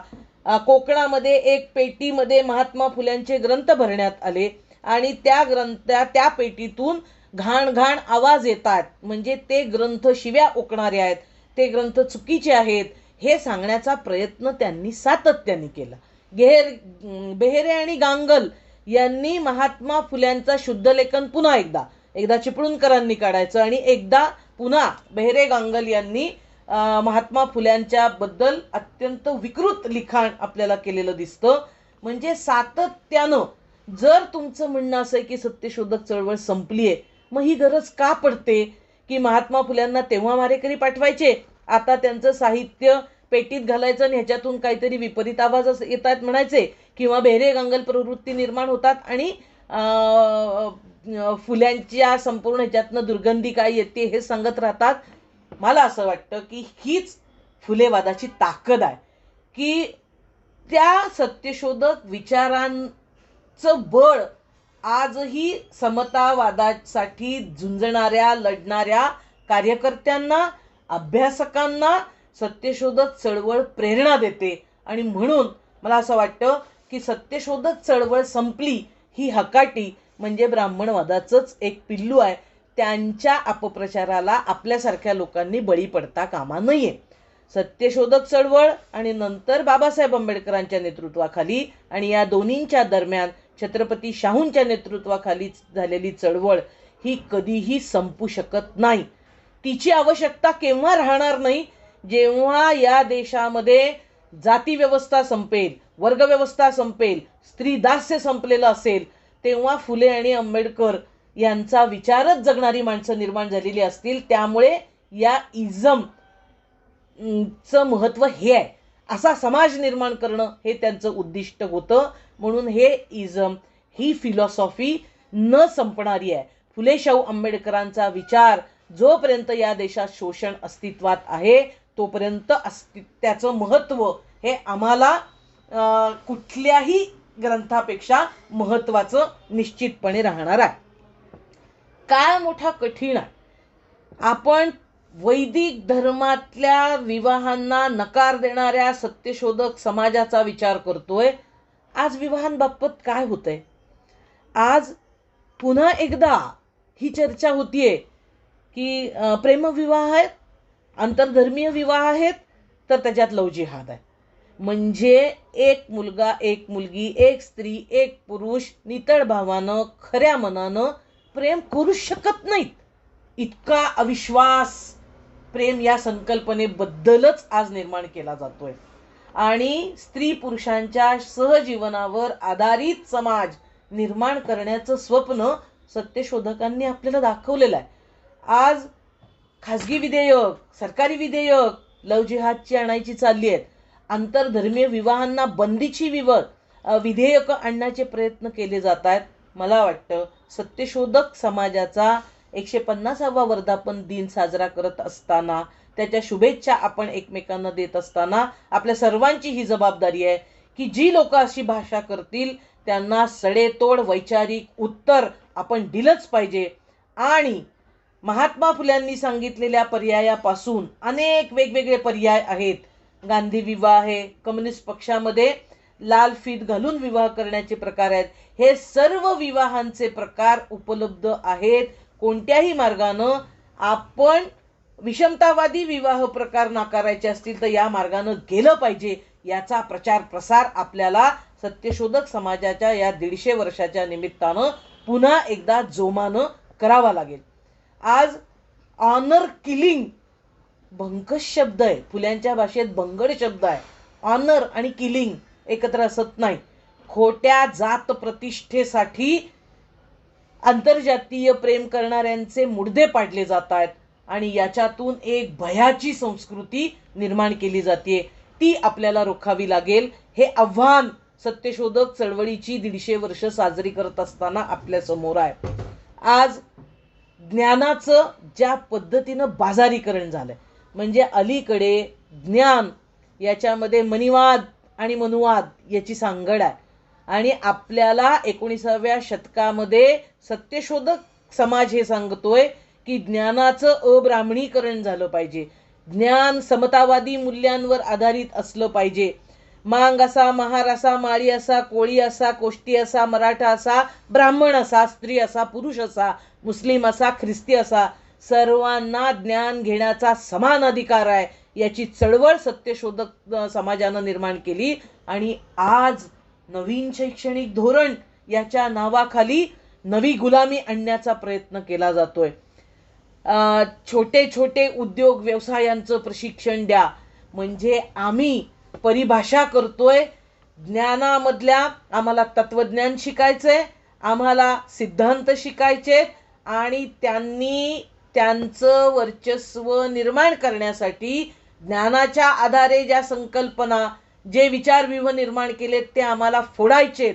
कोकणामध्ये एक पेटीमध्ये महात्मा फुल्यांचे ग्रंथ भरण्यात आले आणि त्या पेटीतून घाण घाण आवाज येतात, म्हणजे ते ग्रंथ शिव्या ओकणारे आहेत, ते ग्रंथ चुकीचे आहेत, हे सांगण्याचा प्रयत्न त्यांनी सातत्याने केला. बेहेरे आणि गांगल यांनी महात्मा फुल्यांचा शुद्धलेखन पुन्हा एकदा चिपळूणकरांनी काढायचं आणि एकदा पुन्हा बेहेरे गांगल यांनी महात्मा फुल्यांच्या बद्दल अत्यंत विकृत लिखाण आपल्याला केलेलं दिसतं. म्हणजे सातत्यानं जर तुमचं म्हणणं असं आहे की सत्यशोधक चळवळ संपली आहे, मग ही गरज का पडते की महात्मा फुल्यांना तेव्हा मारेकरी पाठवायचे, आता त्यांचं साहित्य पेटीत घालायचं आणि ह्याच्यातून काहीतरी विपरीत आवाज येतात म्हणायचे, किंवा बेहेरे गांगल प्रवृत्ती निर्माण होतात आणि फुल्यांच्या संपूर्ण ह्याच्यातनं दुर्गंधी काय येते हे सांगत राहतात. मला असं वाटतं की हीच फुलेवादाची ताकद आहे की त्या सत्यशोधक विचारांचं बळ आजही समतावादासाठी झुंजणाऱ्या, लढणाऱ्या कार्यकर्त्यांना, अभ्यासकांना सत्यशोधक चळवळ प्रेरणा देते. आणि म्हणून मला असं वाटतं की सत्यशोधक चळवळ संपली ही हकाटी म्हणजे ब्राह्मणवादाचंच एक पिल्लू आहे. त्यांच्या अपप्रचाराला आपल्यासारख्या लोकांनी बळी पडता कामा नये. सत्यशोधक चळवळ आणि नंतर बाबासाहेब आंबेडकरांच्या नेतृत्वाखाली आणि या दोन्हींच्या दरम्यान छत्रपती शाहूंच्या नेतृत्वाखाली झालेली चळवळ ही कधीही संपू शकत नाही. तिची आवश्यकता केव्हा राहणार नाही, जेव्हा या देशामध्ये जाती व्यवस्था संपेल, वर्गव्यवस्था संपेल, स्त्री दास्य संपलेलं असेल, तेव्हा फुले आणि आंबेडकर यांचा विचारच जगणारी माणसं निर्माण झालेली असतील. त्यामुळे या इझमचं महत्त्व हे आहे, असा समाज निर्माण करणं हे त्यांचं उद्दिष्ट होतं. म्हणून हे इझम, ही फिलॉसॉफी न संपणारी आहे. फुले शाहू आंबेडकरांचा विचार जोपर्यंत या देशात शोषण अस्तित्वात आहे तोपर्यंत त्याचं महत्त्व हे आम्हाला कुठल्याही ग्रंथापेक्षा महत्त्वाचं निश्चितपणे राहणार आहे. काळ मोठा कठीण आहे. आपण वैदिक धर्मातल्या विवाहांना नकार देणाऱ्या सत्यशोधक समाजाचा विचार करतोय. आज विवाहांबाबत काय होतंय? आज पुन्हा एकदा ही चर्चा होतीये की प्रेमविवाह आहेत, आंतरधर्मीय विवाह आहेत, तर त्याच्यात लव जिहाद आहे. म्हणजे एक मुलगा, एक मुलगी, एक स्त्री, एक पुरुष नितळ भावानं, खऱ्या मनानं प्रेम करू शकत नाहीत. इतका अविश्वास प्रेम या संकल्पनेबद्दलच आज निर्माण केला जातोय. आणि स्त्री पुरुषांच्या सहजीवनावर आधारित समाज निर्माण करण्याचं स्वप्न सत्यशोधकांनी आपल्याला दाखवलेलं आहे. आज खाजगी विधेयक, सरकारी विधेयक लव जिहादची आणायची चालली आहेत. आंतरधर्मीय विवाहांना बंदीची विधेयक आणण्याचे प्रयत्न केले जात आहेत. मला वाटतं सत्यशोधक समाजाचा 150वा वर्धापन दिन साजरा करत असताना, त्याच्या शुभेच्छा आपण एकमेकांना देत असताना आपल्या सर्वांची ही जबाबदारी आहे की जी लोक अशी भाषा करतील त्यांना सडेतोड वैचारिक उत्तर आपण दिलंच पाहिजे. आणि महात्मा फुल्यांनी सांगितलेल्या पर्यायापासून अनेक वेगवेगळे पर्याय आहेत. गांधी विवाह आहे, कम्युनिस्ट पक्षामध्ये लाल फीत घालून विवाह करण्याचे प्रकार आहेत. हे सर्व विवाहांचे प्रकार उपलब्ध आहेत. कोणत्याही मार्गानं आपण विषमतावादी विवाह प्रकार नाकारायचे असतील तर या मार्गानं गेलं पाहिजे. याचा प्रचार प्रसार आपल्याला सत्यशोधक समाजाच्या या 150 वर्षाच्या निमित्तानं पुन्हा एकदा जोमानं करावा लागेल. आज ऑनर किलिंग भंकस शब्द आहे, फुल्यांच्या भाषेत भंगड शब्द आहे. ऑनर आणि किलिंग एकत्र असत नाही. खोट्या जात प्रतिष्ठेसाठी आंतरजातीय प्रेम करणाऱ्यांचे मुडदे पाडले जात आहेत आणि याच्यातून एक भयाची संस्कृती निर्माण केली जाते. ती आपल्याला रोखावी लागेल. हे आव्हान सत्यशोधक चळवळीची 150 वर्ष साजरी करत असताना आपल्या समोर आहे. आज ज्ञानाचं ज्या पद्धतीनं बाजारीकरण झालंय, म्हणजे अलीकडे ज्ञान याच्यामध्ये मनिवाद आणि मनुवाद याची सांगड आहे. आणि आपल्याला 19व्या शतकामध्ये सत्यशोधक समाज हे सांगतोय की ज्ञानाचं अब्राह्मणीकरण झालं पाहिजे. ज्ञान समतावादी मूल्यांवर आधारित असलं पाहिजे. मांग असा, महार असा, माळी असा, कोळी असा, कोष्टी असा, मराठा असा, ब्राह्मण असा, स्त्री असा, पुरुष असा, मुस्लिम असा, ख्रिस्ती असा, सर्वांना ज्ञान घेण्याचा समान अधिकार आहे. याची चळवळ सत्यशोधक समाजानं निर्माण केली. आणि आज नवीन शैक्षणिक धोरण याच्या नावाखाली नवी गुलामी आणण्याचा प्रयत्न केला जातोय. छोटे छोटे उद्योग व्यवसायांचं प्रशिक्षण द्या. म्हणजे आम्ही परिभाषा करतोय ज्ञानामधल्या, आम्हाला तत्वज्ञान शिकायचंय, आम्हाला सिद्धांत शिकायचे आणि त्यांनी त्यांचं वर्चस्व निर्माण करण्यासाठी ज्ञानाच्या आधारे ज्या संकल्पना, जे विचारव्यूह निर्माण केलेत ते आम्हाला फोडायचेत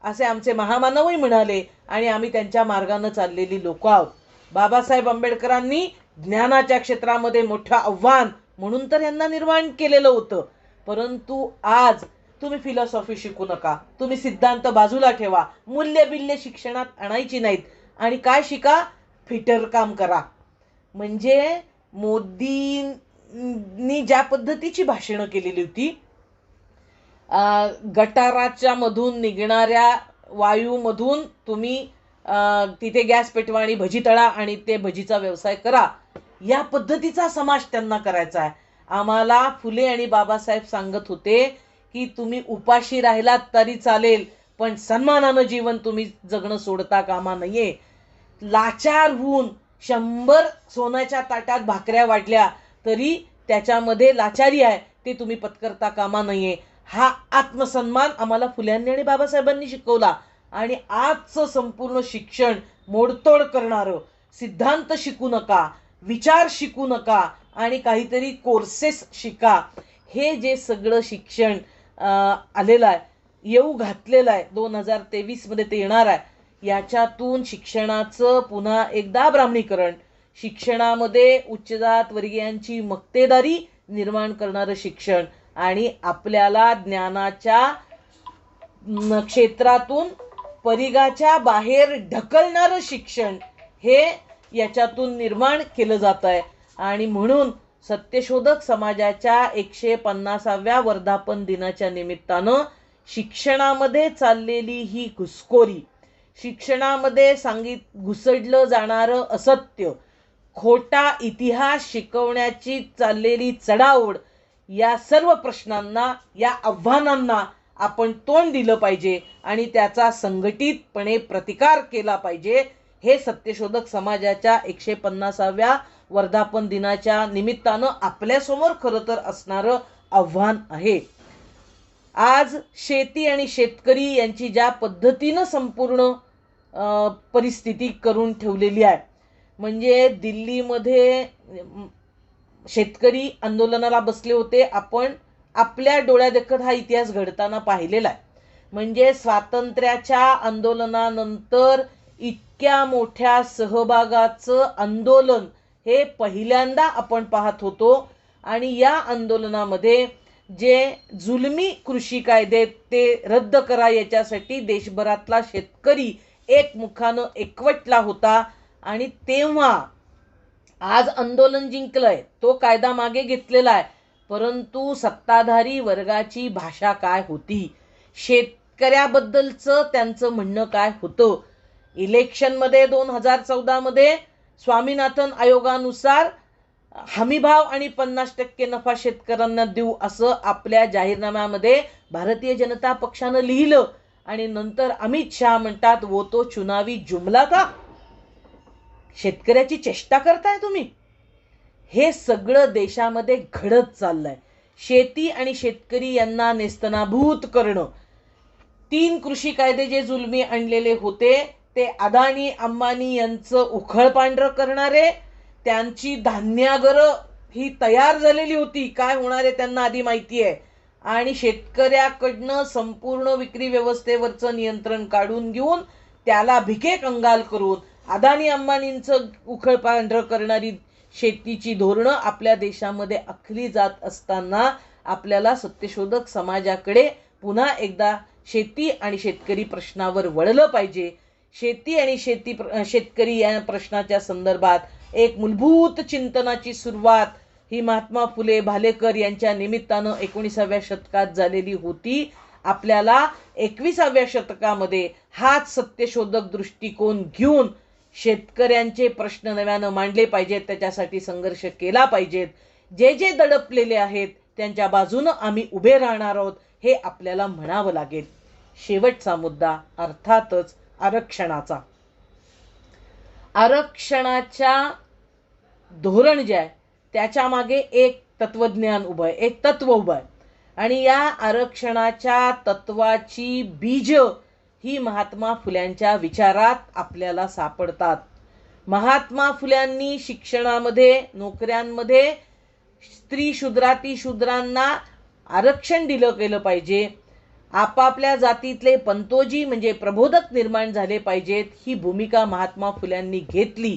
असे आमचे महामानवही म्हणाले आणि आम्ही त्यांच्या मार्गाने चाललेली लोक आहोत. बाबासाहेब आंबेडकरांनी ज्ञानाच्या क्षेत्रामध्ये मोठं आव्हान म्हणून तर यांना निर्माण केलेलं होतं. परंतु आज तुम्ही फिलॉसॉफी शिकू नका, तुम्ही सिद्धांत बाजूला ठेवा, मूल्यबिल्य शिक्षणात आणायची नाहीत आणि काय शिका, फिटर काम करा. म्हणजे मोदींनी ज्या पद्धतीची भाषणं केलेली होती, गटाराच्या मधून निघणाऱ्या वायूमधून तुम्ही तिथे गॅस पेटवा आणि भजी तळा आणि ते भजीचा व्यवसाय करा, या पद्धतीचा समाज त्यांना करायचा आहे. आम्हाला फुले आणि बाबासाहेब सांगत होते की तुम्ही उपाशी राहिलात तरी चालेल, पण सन्मानानं जीवन तुम्ही जगणं सोडता कामा नये. लाचार होऊन 100 सोन्याच्या ताटात भाकऱ्या वाढल्या तरी त्याच्यामध्ये लाचारी आहे ते तुम्ही पत्करता कामा नये. हा आत्मसन्मान आम्हाला फुल्यांनी आणि बाबासाहेबांनी शिकवला. आणि आजचं संपूर्ण शिक्षण मोडतोड करणारं, सिद्धांत शिकू नका, विचार शिकू नका आणि काहीतरी कोर्सेस शिका, हे जे सगळं शिक्षण आलेलं आहे, येऊ घातलेलं आहे, 2023 मध्ये ते येणार आहे. याच्यातून शिक्षणाचं पुन्हा एकदा ब्राह्मणीकरण, शिक्षणामध्ये उच्च जात वर्गीयांची मक्तेदारी निर्माण करणारं शिक्षण आणि आपल्याला ज्ञानाच्या क्षेत्रातून परिघाच्या बाहेर ढकलणारं शिक्षण हे याच्यातून निर्माण केलं जात आहे. आणि म्हणून सत्यशोधक समाजाच्या 150व्या वर्धापन दिनाच्या निमित्तानं शिक्षणामध्ये चाललेली ही घुसखोरी, शिक्षणामध्ये घुसडलं जाणारं असत्य, खोटा इतिहास शिकवण्याची चाललेली चढाओढ, या सर्व प्रश्नांना, या आव्हानांना आपण तोंड दिलं पाहिजे आणि त्याचा संघटितपणे प्रतिकार केला पाहिजे. हे सत्यशोधक समाजाच्या 150व्या वर्धापन दिनाच्या निमित्तानं आपल्यासमोर खरं तर असणारं आव्हान आहे. आज शेती आणि शेतकरी यांची ज्या पद्धतीनं संपूर्ण परिस्थिती करून ठेवलेली आहे, म्हणजे दिल्लीमध्ये शेतकरी आंदोलनाला बसले होते. आपण आपल्या डोळ्यादेखत हा इतिहास घडताना पाहिलेला आहे. म्हणजे स्वातंत्र्याच्या आंदोलनानंतर इतक्या मोठ्या सहभागाचं आंदोलन हे पहिल्यांदा आपण पाहत होतो. आणि या आंदोलनामध्ये जे जुलमी कृषी कायदे ते रद्द करा याच्यासाठी देशभरातला शेतकरी एकमुखानं एकवटला होता. आणि तेव्हा आज आंदोलन जिंकलंय, तो कायदा मागे घेतलेला आहे, परंतु सत्ताधारी वर्गाची भाषा काय होती, शेतकऱ्याबद्दलचं त्यांचं म्हणणं काय होतं. इलेक्शनमध्ये 2014 मध्ये स्वामीनाथन आयोगानुसार हमीभाव आणि 50% नफा शेतकऱ्यांना देऊ असं आपल्या जाहीरनाम्यामध्ये भारतीय जनता पक्षानं लिहिलं. आणि नंतर अमित शहा म्हणतात वो तो चुनावी जुमला था. शेतकऱ्याची चेष्टा करताय तुम्ही. हे सगळं देशामध्ये घडत चाललंय. शेती आणि शेतकरी यांना नेस्तनाभूत करणं. 3 कृषी कायदे जे जुलमी आणलेले होते ते अदानी अंबानी यांचं उखळ पांढरं करणारे, त्यांची धान्यागरं ही तयार झालेली होती, काय होणार आहे त्यांना आधी माहिती आहे. आणि शेतकऱ्याकडनं संपूर्ण विक्री व्यवस्थेवरचं नियंत्रण काढून घेऊन त्याला भिके कंगाल करून अदानी अंबानींचं उखळ पांढरं करणारी शेतीची धोरणं आपल्या देशामध्ये आखली जात असताना आपल्याला सत्यशोधक समाजाकडे पुन्हा एकदा शेती आणि शेतकरी प्रश्नावर वळलं पाहिजे. शेती आणि शेतकरी या प्रश्नाच्या संदर्भात एक मूलभूत चिंतनाची सुरुवात ही महात्मा फुले भालेकर यांच्या निमित्तानं 19व्या शतकात झालेली होती. आपल्याला 21व्या शतकामध्ये हाच सत्यशोधक दृष्टिकोन घेऊन शेतकऱ्यांचे प्रश्न नव्यानं मांडले पाहिजेत, त्याच्यासाठी संघर्ष केला पाहिजेत. जे जे दडपलेले आहेत त्यांच्या बाजूनं आम्ही उभे राहणार आहोत हे आपल्याला म्हणावं लागेल. शेवटचा मुद्दा अर्थातच आरक्षणाचा. आरक्षणाच्या धोरण जे आहे त्याच्या मागे एक तत्वज्ञान उभं आहे, एक तत्व उभं आहे. आणि या आरक्षणाच्या तत्वाची बीज ही महात्मा फुल्यांच्या विचारात आपल्याला सापडतात. महात्मा फुल्यांनी शिक्षणामध्ये, नोकऱ्यांमध्ये स्त्री शूद्राती शूद्रांना आरक्षण दिलं गेलं पाहिजे. आपापल्या जातीतले पंतोजी म्हणजे प्रबोधक निर्माण झाले पाहिजेत, ही भूमिका महात्मा फुल्यांनी घेतली.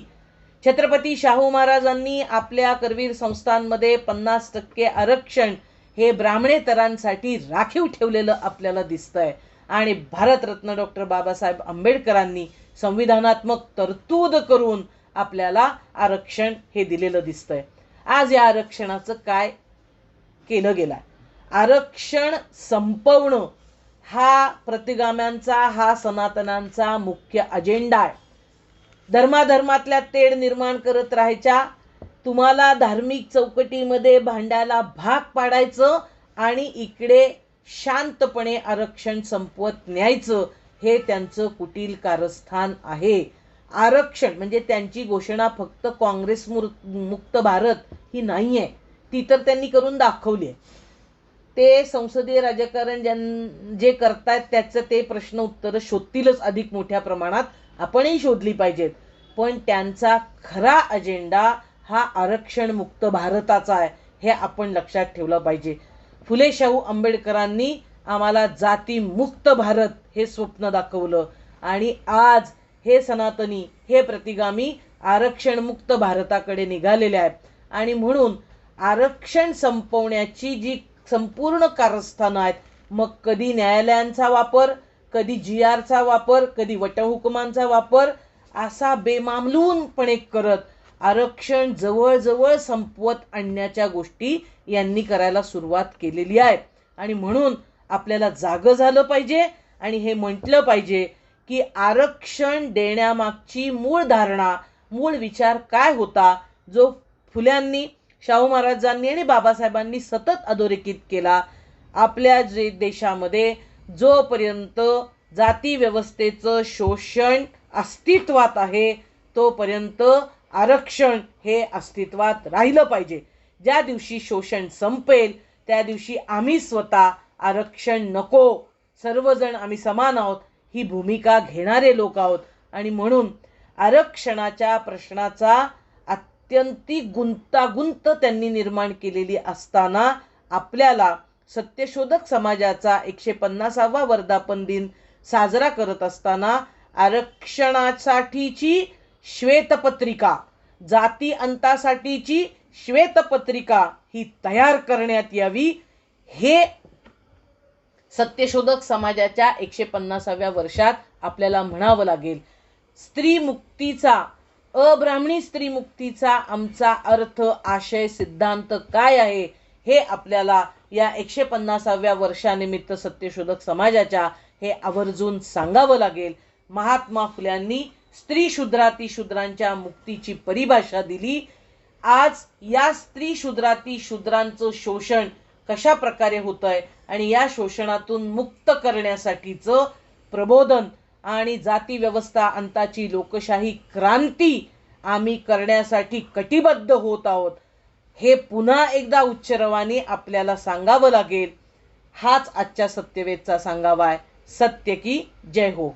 छत्रपती शाहू महाराजांनी आपल्या करवीर संस्थांमध्ये 50% आरक्षण हे ब्राह्मणेतरांसाठी राखीव ठेवलेलं आपल्याला दिसतंय. आणि भारतरत्न डॉक्टर बाबासाहेब आंबेडकरांनी संविधानात्मक तरतूद करून आपल्याला आरक्षण हे दिलेलं दिसतंय. आज या आरक्षणाचं काय केलं गेलं? आरक्षण संपवणं हा प्रतिगाम्यांचा, हा सनातनांचा मुख्य अजेंडा आहे. धर्माधर्मातल्या तेढ निर्माण करत राहायच्या, तुम्हाला धार्मिक चौकटीमध्ये भांडायला भाग पाडायचं आणि इकडे शांतपणे आरक्षण संपवत न्यायचं, हे त्यांचं कुटील कारस्थान आहे. आरक्षण म्हणजे त्यांची घोषणा फक्त काँग्रेस मुक्त भारत ही नाही आहे, ती तर त्यांनी करून दाखवली आहे. ते संसदीय राजकारण जे करतायत त्याचं ते प्रश्न उत्तरं शोधतीलच अधिक मोठ्या प्रमाणात, आपणही शोधली पाहिजेत. पण त्यांचा खरा अजेंडा हा आरक्षण मुक्त भारताचा आहे, हे आपण लक्षात ठेवलं पाहिजे. फुले शाहू आंबेडकरांनी आम्हाला जातीमुक्त भारत हे स्वप्न दाखवलं आणि आज हे सनातनी, हे प्रतिगामी आरक्षण मुक्त भारताकडे निघालेले आहेत. आणि म्हणून आरक्षण संपवण्याची जी संपूर्ण कारस्थानं आहेत, मग कधी न्यायालयांचा वापर, कधी GRचा वापर, कधी वटहुकमांचा वापर, असा बेमामलूनपणे करत आरक्षण जवळजवळ संपवत आणण्याच्या गोष्टी यांनी करायला सुरुवात केलेली आहे. आणि म्हणून आपल्याला जागं झालं पाहिजे आणि हे म्हटलं पाहिजे की आरक्षण देण्यामागची मूळ धारणा, मूळ विचार काय होता, जो फुल्यांनी, शाहू महाराजांनी आणि बाबासाहेबांनी सतत अधोरेखित केला. आपल्या देशामध्ये जोपर्यंत जाती व्यवस्थेचं शोषण अस्तित्वात आहे तोपर्यंत आरक्षण हे अस्तित्वात राहिलं पाहिजे. ज्या दिवशी शोषण संपेल त्या दिवशी आम्ही स्वतः आरक्षण नको, सर्वजण आम्ही समान आहोत ही भूमिका घेणारे लोक आहोत. आणि म्हणून आरक्षणाच्या प्रश्नाचा अत्यंतिक गुंतागुंत त्यांनी निर्माण केलेली असताना आपल्याला सत्यशोधक समाजाचा 150वा वर्धापन दिन साजरा करत असताना आरक्षणासाठीची श्वेतपत्रिका, जाती अंतासाठीची श्वेतपत्रिका ही तयार करण्यात यावी, हे सत्यशोधक समाजाच्या 150व्या वर्षात आपल्याला म्हणावं लागेल. स्त्री मुक्तीचा, अब्राह्मणी स्त्री मुक्तीचा आमचा अर्थ, आशय, सिद्धांत काय आहे हे आपल्याला या 150व्या वर्षानिमित्त सत्यशोधक समाजाच्या हे आवर्जून सांगावं लागेल. महात्मा फुल्यांनी स्त्री शूद्राती शूद्रांच्या मुक्तीची परिभाषा दिली. आज या स्त्री शूद्राती शूद्रांचं शोषण कशा प्रकारे होतंय आणि या शोषणातून मुक्त करण्यासाठीचं प्रबोधन आणि जाती व्यवस्था अंताची लोकशाही क्रांती आम्ही करण्यासाठी कटिबद्ध होत आहोत, हे पुन्हा एकदा उच्चरवाणी आपल्याला सांगावं लागेल. हाच आजच्या सत्यवेदचा सांगावा आहे. सत्य की जय हो.